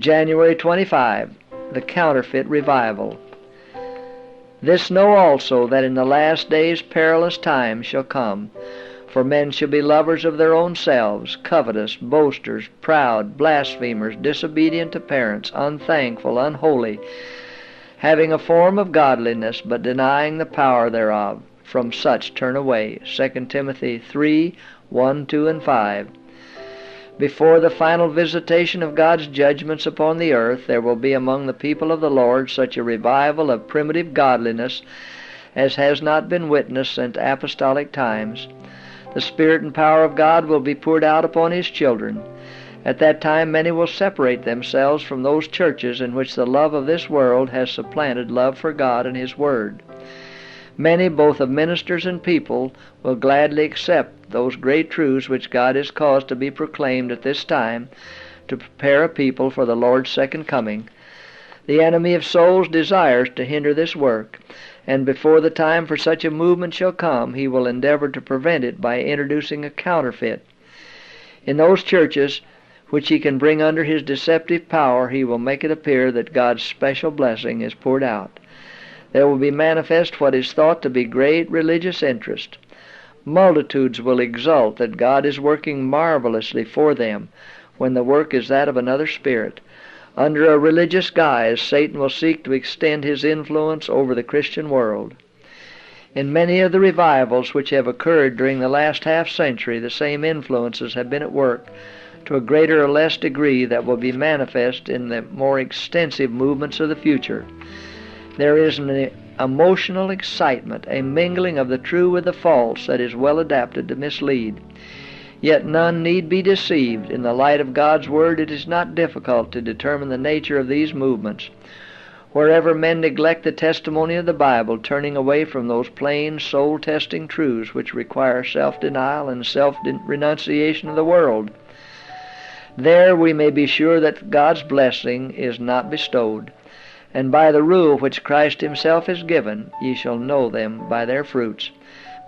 January 25, the Counterfeit Revival. This know also, that in the last days perilous times shall come. For men shall be lovers of their own selves, covetous, boasters, proud, blasphemers, disobedient to parents, unthankful, unholy, having a form of godliness, but denying the power thereof. From such turn away. 2 Timothy 3, 1, 2, and 5. Before the final visitation of God's judgments upon the earth, there will be among the people of the Lord such a revival of primitive godliness as has not been witnessed since apostolic times. The Spirit and power of God will be poured out upon His children. At that time many will separate themselves from those churches in which the love of this world has supplanted love for God and His Word. Many, both of ministers and people, will gladly accept those great truths which God has caused to be proclaimed at this time to prepare a people for the Lord's second coming. The enemy of souls desires to hinder this work, and before the time for such a movement shall come, he will endeavor to prevent it by introducing a counterfeit. In those churches which he can bring under his deceptive power, he will make it appear that God's special blessing is poured out. There will be manifest what is thought to be great religious interest. Multitudes will exult that God is working marvelously for them, when the work is that of another spirit. Under a religious guise, Satan will seek to extend his influence over the Christian world. In many of the revivals which have occurred during the last half-century, the same influences have been at work to a greater or less degree that will be manifest in the more extensive movements of the future. There is an emotional excitement, a mingling of the true with the false that is well adapted to mislead. Yet none need be deceived. In the light of God's Word, it is not difficult to determine the nature of these movements. Wherever men neglect the testimony of the Bible, turning away from those plain, soul-testing truths which require self-denial and self-renunciation of the world, there we may be sure that God's blessing is not bestowed. And by the rule which Christ Himself has given, ye shall know them by their fruits.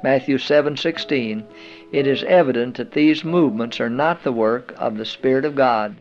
Matthew 7:16. It is evident that these movements are not the work of the Spirit of God.